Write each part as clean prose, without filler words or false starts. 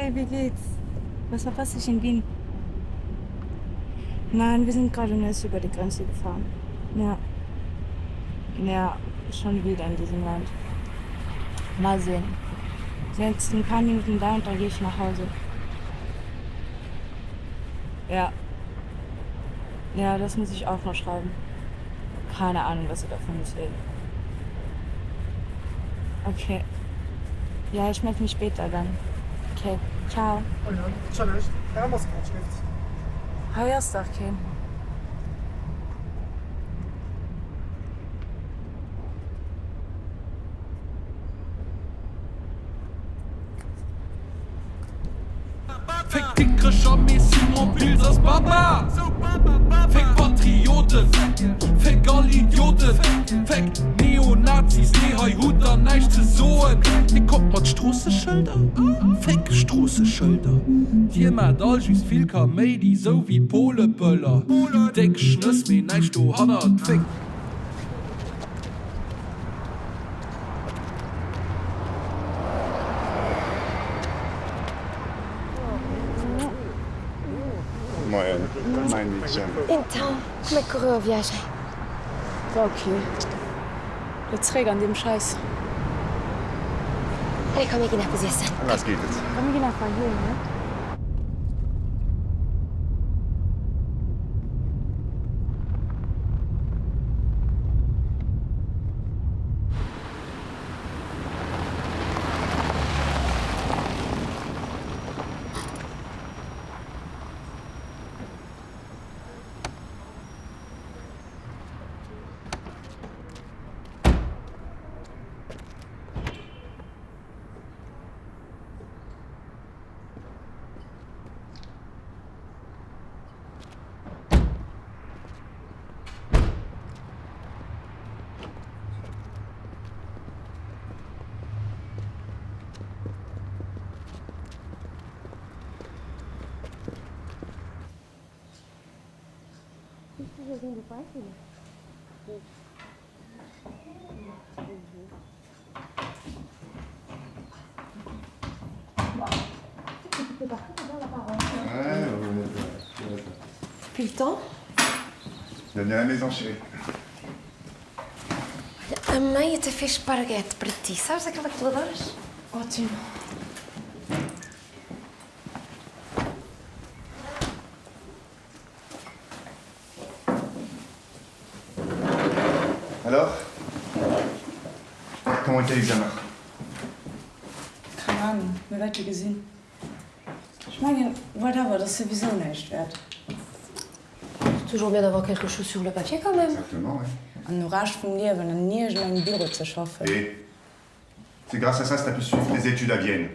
Hey, wie geht's? Was verpasst ich in Wien? Nein, wir sind gerade erst über die Grenze gefahren. Ja. Ja, schon wieder in diesem Land. Mal sehen. Jetzt ein paar Minuten da und dann gehe ich nach Hause. Ja. Ja, das muss ich auch noch schreiben. Keine Ahnung, was ihr davon erzählt. Okay. Ja, ich melde mich später dann. Okay, ciao. Cześć, ja Moskwa, schrift. Heuersdag, Ken. Fick Dickerscher Messimon Pilsers Baba Fick Patrioten Fick all Idioten Fick Neonazis Nehai Huder neich ze soen Die kommt mat Strosseschilder Fick Strosseschilder Dir mat all just viel Kamedi so wie Poleböller Dick schnüss me neich du hat Fick Mein Mädchen. Então, como é que correu a viagem? War okay. Der Träger an dem Scheiß. Olha como é que na posição. Was geht jetzt? Komm, wir gehen nach hier, ne? Depuis le temps? Bienvenue à la maison, chérie. A mãe até fez esparguete para ti. Sabes aquela que tu adoras? Ótimo. Alors? Comment était l'examen? Keine Ahnung, mir wird die gesehen. Ich meine, whatever, das ist sowieso nicht wert. C'est toujours bien d'avoir quelque chose sur le papier quand même. Exactement, oui. Ein Orage vom Leben, ein Nirgend in meinem Büro zu schaffen. Et c'est grâce à ça que tu as pu suivre tes études à Vienne.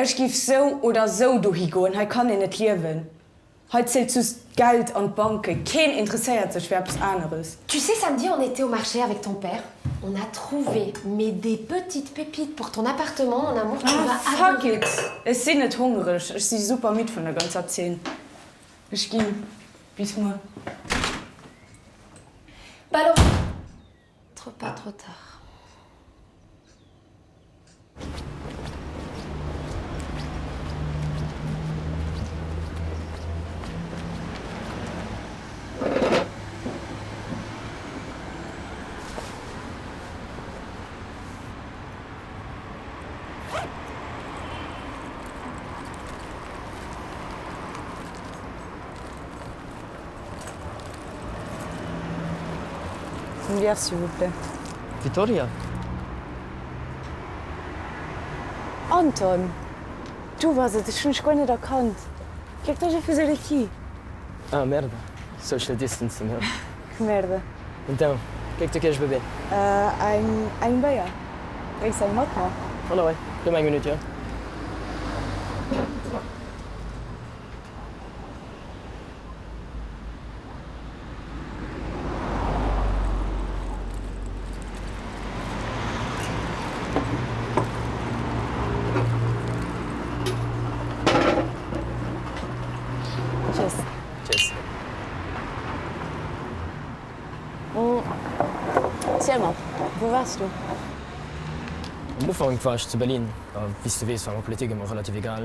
Ich gebe so oder so durchgehen, ich kann nicht leben. Heute zählt es Geld und Banken. Kein interessiert sich für etwas anderes. Tu sais, samedi, on était au marché avec ton père. On a trouvé, mais des petites pépites pour ton appartement. En amour, tu vas Fuck adorer. it! Ich bin nicht hungrig. Ich bin super mit von der ganzen Szene. Ich gehe. Bis morgen. Bah alors, trop pas trop tard. Une bière, s'il vous plaît. Vittoria? Anton! Du warst es, ich bin nicht erkannt. Kijk dat je fazer aqui. Ah, merda. Social distancing, ja. Que merda. Então, o que é que tu queres beber? Ein Bayer. Queres ein Motma? Olha, vai. Dê-me um minuto, já. Tschüss. Tschüss. Erzähl mal, wo warst du? Am Anfang war ich zu Berlin. Aber wie du weißt, war mir Politik immer relativ egal.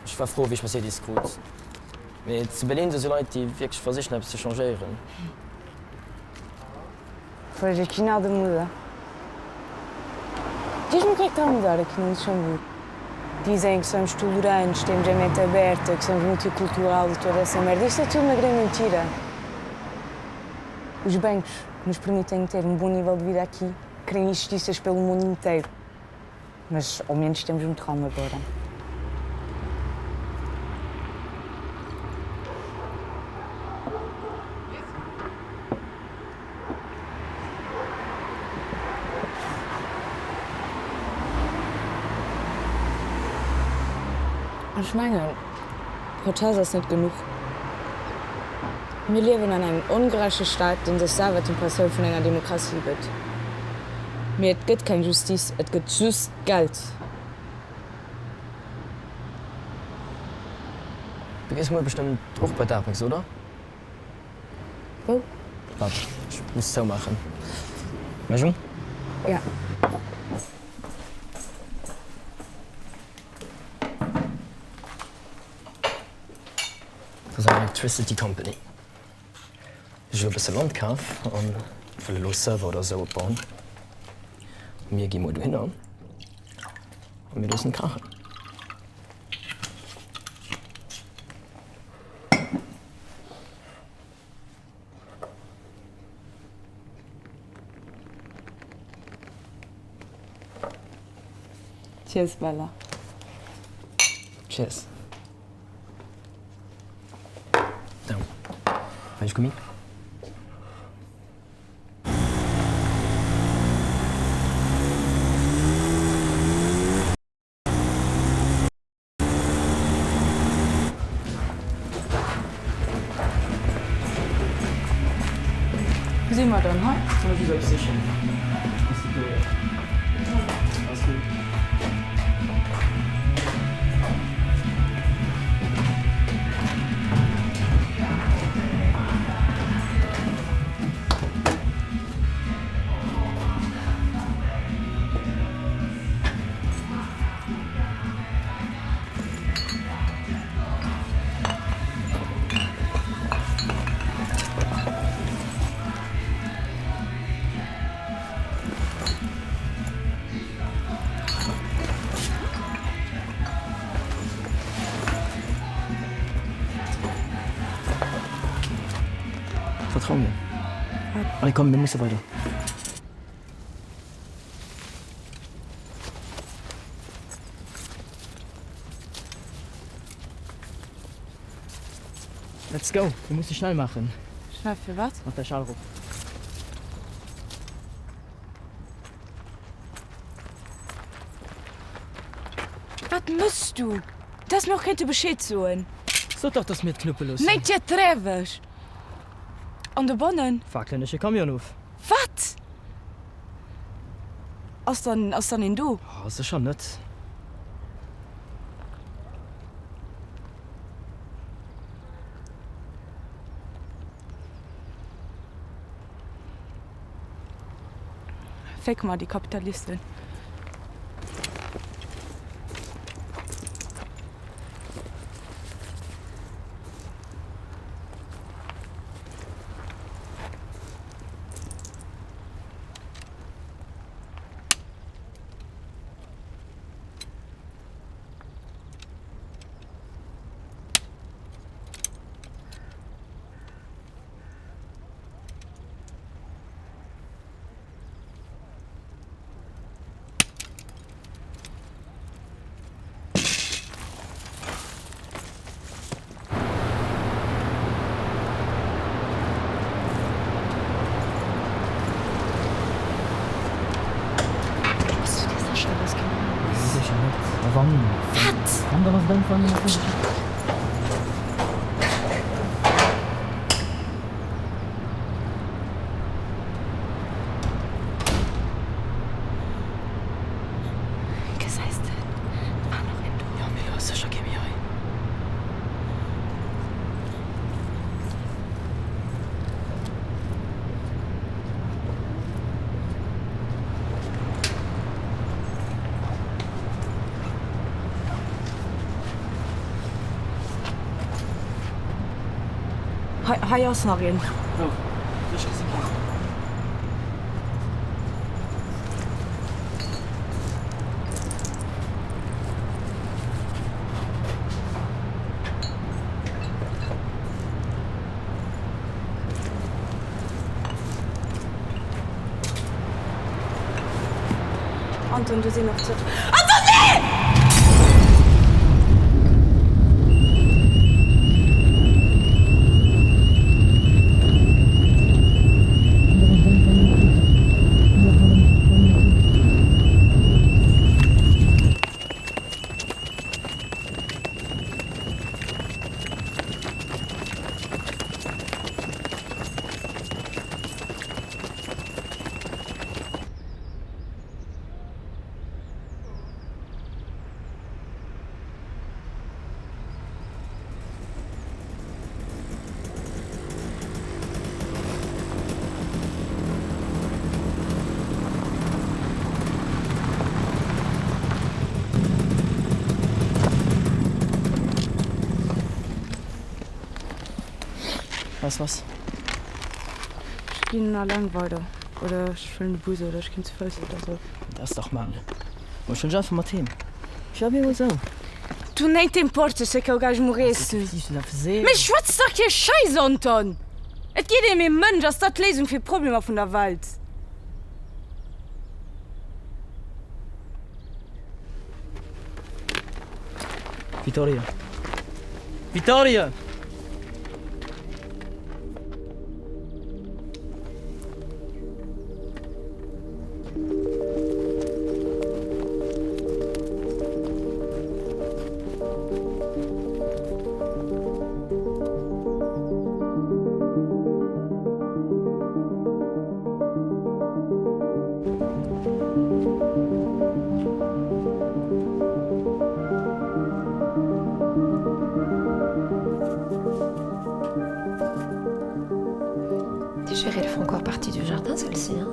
Ich war froh, wie ich Mercedes gut. Aber zu Berlin sind so Leute, die wirklich versuchen, etwas zu changieren. Pois aqui nada muda. Diz-me o que é que está a mudar aqui no Luxemburgo? Dizem que somos tolerantes, temos a mente aberta, que somos multicultural e toda essa merda. Isto é tudo uma grande mentira. Os bancos que nos permitem ter um bom nível de vida aqui criam injustiças pelo mundo inteiro. Mas ao menos temos muito calma agora. Ich meine, Hotels ist nicht genug. Wir leben in einem ungerechten Staat, den sich selber den Passau von einer Demokratie wird. Mir gibt keine Justiz, es gibt just Geld. Du gehst mal bestimmt auch bei Darmix, oder? Wo? Warte, ich muss es so machen. Meinst Ja. Das ist eine Electricity Company. Ich will ein bisschen Land kaufen und will einen Server oder so bauen. Und wir gehen mal hin und wir müssen krachen. Cheers, Bella. Cheers. Então, vais comigo? Sehen wir dann, hein? Wie soll ich sicher? Alles gut. Vertrau mir. Allez, komm, wir müssen weiter. Let's go. Wir müssen schnell machen. Schnell für was? Mach der Schal hoch. Was musst du? Das noch hätte Bescheid sagen. So doch das mit Knüppellos. Nicht dir treffst. Und der Bonnen? Fahrkleinische Kamion auf. Was? Aus dann in du? Oh, das ist schon nett. Fick mal die Kapitalistin. Wann? Was? Wann da was denken? Was heißt denn? War noch in du. Ja, Mila, Sascha, geh mir rein. Hi aus noch gehen. Anton, du sie noch zu. Was? Ich gehe nach lang weiter. Oder ich will eine Busse oder ich gehe zu Fuß oder so. Das ist doch mal. Muss schon einfach mal Themen. Ich habe ja so. Tu nem te importa se que eu gajo morresse. Mas schwatz doch hier Scheiße, Anton! Es geht ihm im Mensch, dass das die Lösung für Probleme von der Welt. Vittoria! Vittoria! Tes chéris, elles font encore partie du jardin, celles-ci, hein?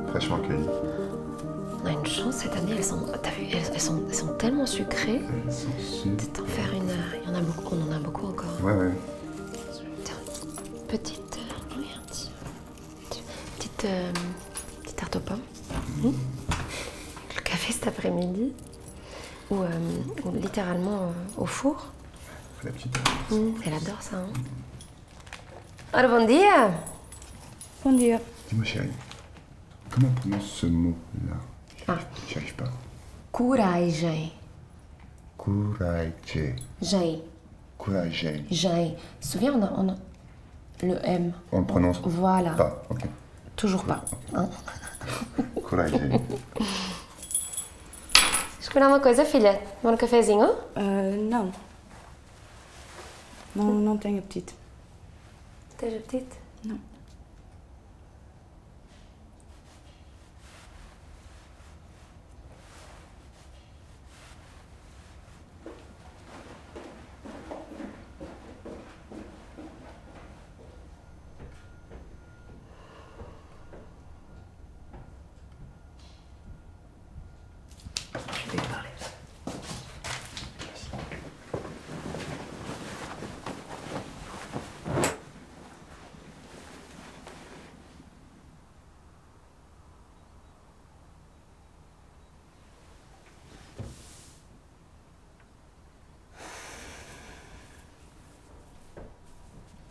Fraîchement cueilli. On a une chance cette année, t'as vu, elles sont tellement sucrées. Elles sont super. T'en faire une, il y en a beaucoup, on en a beaucoup encore. Ouais. Tiens, petite, oui, un petit, petite tarte aux pommes. Le café cet après-midi, ou littéralement au four. La petite. Elle adore ça, hein. Alors, bon dia. Bon dia. Dis-moi, chérie, comment on prononce ce mot-là? J'y arrive pas. Coragem. Courage. Gem. Courage. Gem. Tu te souviens, on a le M. On le prononce Voilà. pas, ok. Toujours pas. Hein? Courage. Escolher uma coisa, filha? Tomar um cafezinho? Não. Não tenho apetite. Tens apetite? Não. Je vais lui parler.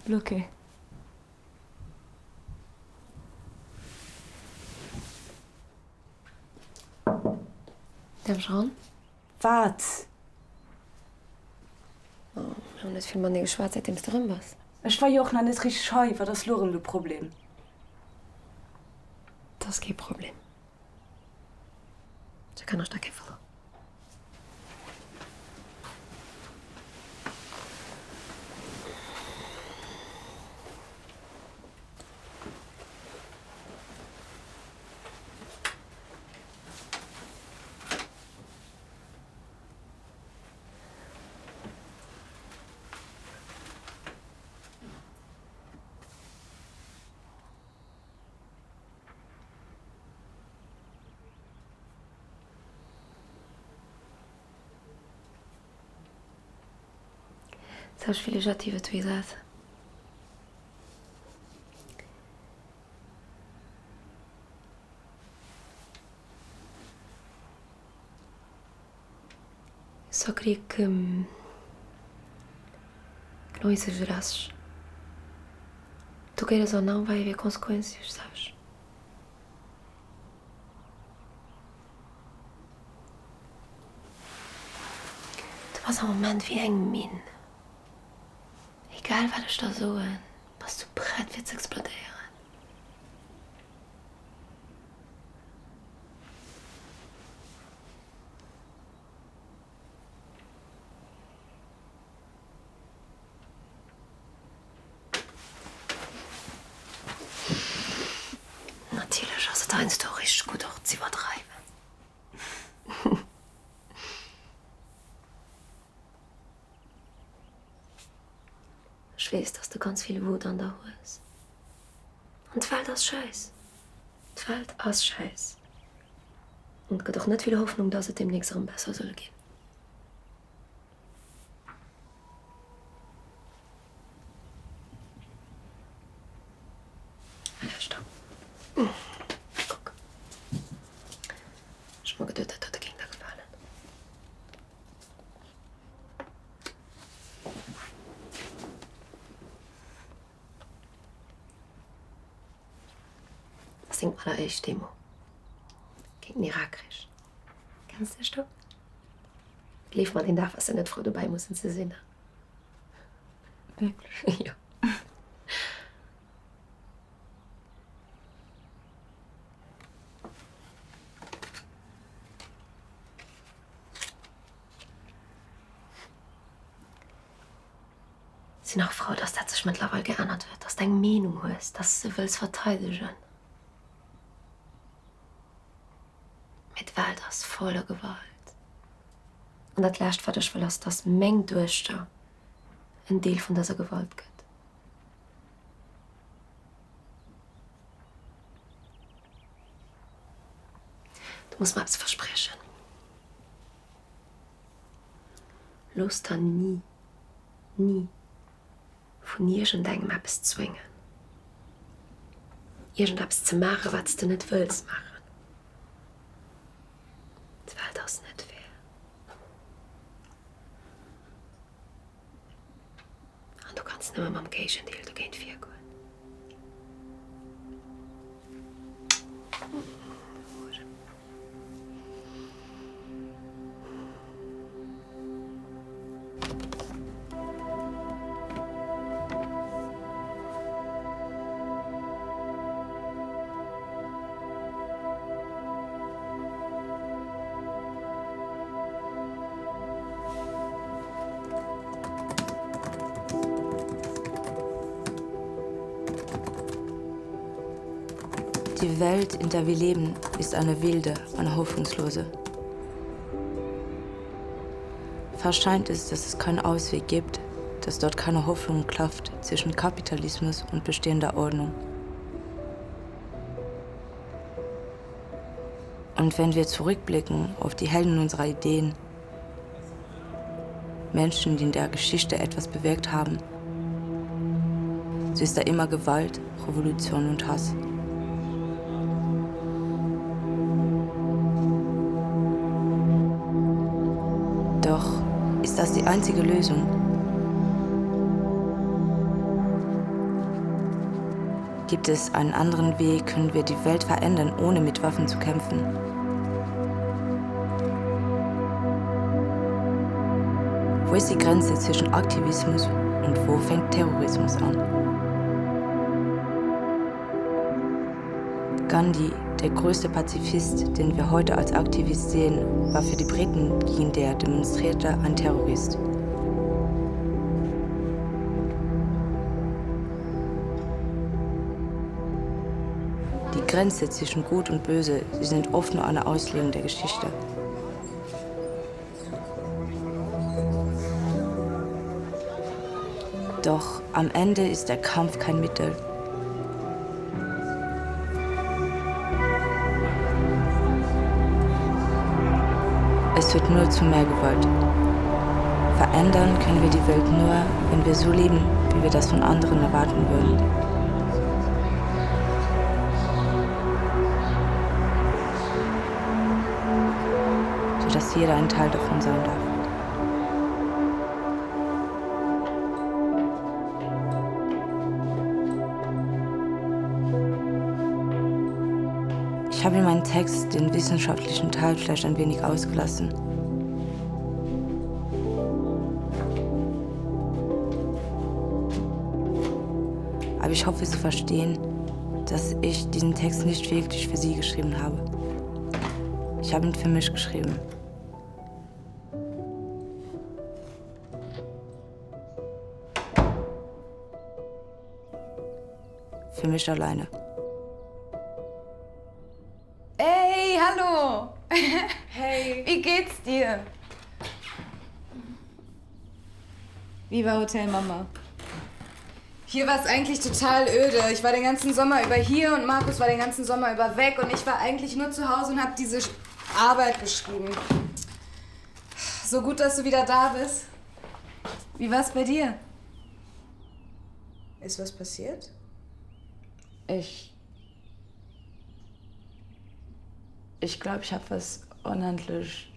Bloqué. Darf ich ran? Was? Oh, wir haben das viel mal nicht geschwatzt, seitdem du drin warst. Ich war ja auch noch nicht richtig scheu, war das Lorem das Problem. Das ist kein Problem. Ich kann noch da kämpfen. Sabes, filha, já tive a tua idade. Só queria que não exagerasses. Tu queiras ou não, vai haver consequências, sabes? Du warst am Moment wie eng Min. Egal, was ich da so, was du bereit wird zu explodieren. Natürlich, also da ist doch richtig gut auch zu übertreiben. Ich weiß, dass du ganz viel Wut an der Ruhe hast. Und die Welt ist scheiß. Die Welt ist scheiß. Und es gibt auch nicht viel Hoffnung, dass es demnächst besser soll gehen. Ja, stopp. Guck. Ich habe mir gedacht, das hat dir gefallen. Das ist die allererste Demo. Gegen Irakkrieg. Kennst du das Stück? Lief mal den Tag, was du nicht früh dabei musst, zu sehen. Wirklich? Ja. Ich bin auch froh, dass das sich mittlerweile geändert wird, dass deine Meinung ist, dass du willst verteidigen. Mit Welt ist voller Gewalt. Und das Letzte, was ich will, ist, dass Menge Durchstehen ein Teil von dieser Gewalt gibt. Du musst mir etwas versprechen. Lust dann nie von irgendeinem etwas zwingen. Irgendetwas zu machen, was du nicht willst machen. Die Welt ist nicht fair. Und du kannst nicht mehr mit dem Gegenteil, du gehst viel gut. Die Welt, in der wir leben, ist eine wilde, eine hoffnungslose. Fast scheint es, dass es keinen Ausweg gibt, dass dort keine Hoffnung klafft zwischen Kapitalismus und bestehender Ordnung. Und wenn wir zurückblicken auf die Helden unserer Ideen, Menschen, die in der Geschichte etwas bewirkt haben, so ist da immer Gewalt, Revolution und Hass. Doch ist das die einzige Lösung? Gibt es einen anderen Weg, können wir die Welt verändern, ohne mit Waffen zu kämpfen? Wo ist die Grenze zwischen Aktivismus und wo fängt Terrorismus an? Gandhi, der größte Pazifist, den wir heute als Aktivist sehen, war für die Briten, gegen die er demonstrierte, ein Terrorist. Die Grenze zwischen Gut und Böse, sie sind oft nur eine Auslegung der Geschichte. Doch am Ende ist der Kampf kein Mittel. Es führt nur zu mehr Gewalt. Verändern können wir die Welt nur, wenn wir so leben, wie wir das von anderen erwarten würden. Sodass jeder ein Teil davon sein darf. Ich habe in meinem Text den wissenschaftlichen Teil vielleicht ein wenig ausgelassen. Aber ich hoffe, Sie verstehen, dass ich diesen Text nicht wirklich für Sie geschrieben habe. Ich habe ihn für mich geschrieben. Für mich alleine. Hey, hallo! Hey! Wie geht's dir? Wie war Hotel Mama? Hier war es eigentlich total öde. Ich war den ganzen Sommer über hier und Markus war den ganzen Sommer über weg und ich war eigentlich nur zu Hause und habe diese Arbeit geschrieben. So gut, dass du wieder da bist. Wie war's bei dir? Ist was passiert? Ich glaube, ich habe was unendlich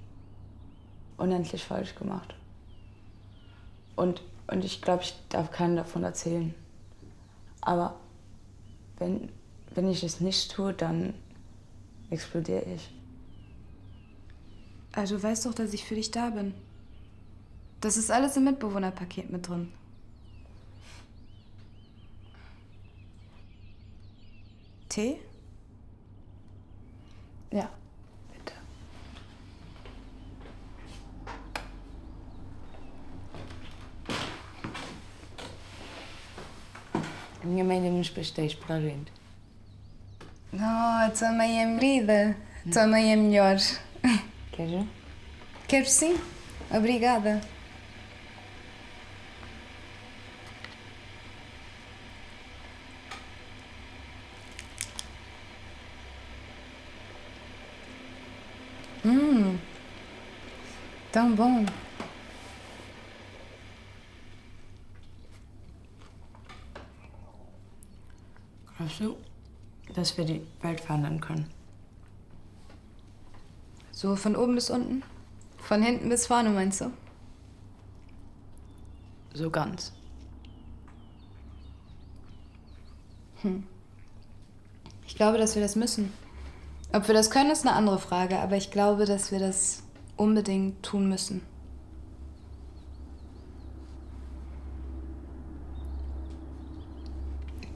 falsch gemacht. Und ich glaube, ich darf keinen davon erzählen. Aber wenn ich es nicht tue, dann explodiere ich. Also du weißt doch, dass ich für dich da bin. Das ist alles im Mitbewohnerpaket mit drin. Tee? Ja, bitte. A minha mãe deu uns pastéis para a gente. Oh, a tua mãe é merida. A tua mãe é melhor. Queres um? Quero sim. Obrigada. Tão bom. Glaubst du, dass wir die Welt verändern können? So von oben bis unten? Von hinten bis vorne, meinst du? So ganz. Ich glaube, dass wir das müssen. Ob wir das können, ist eine andere Frage, aber ich glaube, dass wir das unbedingt tun müssen.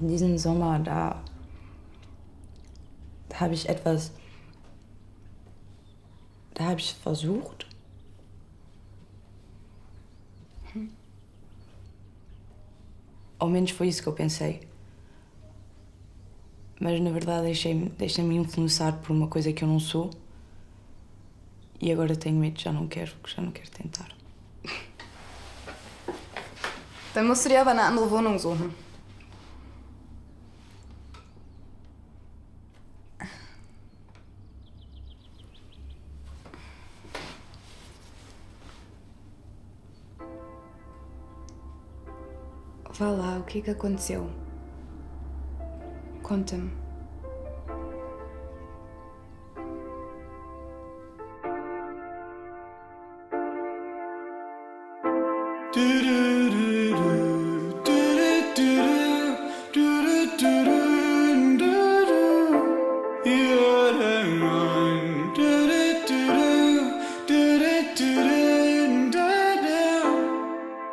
In diesem Sommer, da habe ich etwas... Da habe ich versucht... Ao menos foi isso que eu pensei. Mas na verdade deixei-me influenciar por uma coisa que eu não sou. E agora tenho medo, já não quero tentar. Dann musst du dir aber eine andere Wohnung suchen. Vá lá, o que aconteceu? Conta-me.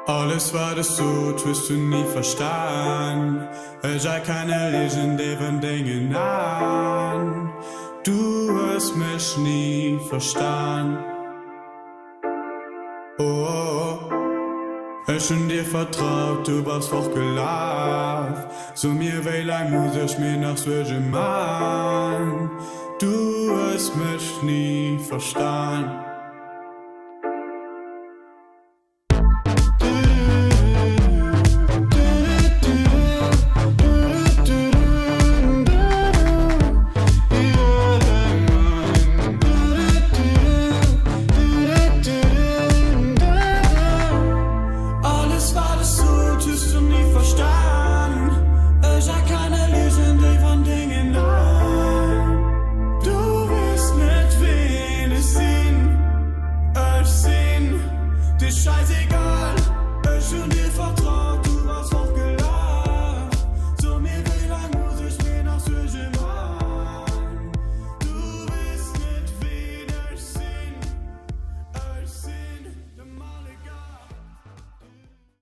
Alles war das so, wirst du nie verstanden. Es sei keine legendären Dinge an. Du hast mich nie verstanden. Oh, ich schon dir vertraut, du warst auch gelaufen. So mir weil ein Musisch mir nach Switche Mann. Du hast mich nie verstanden.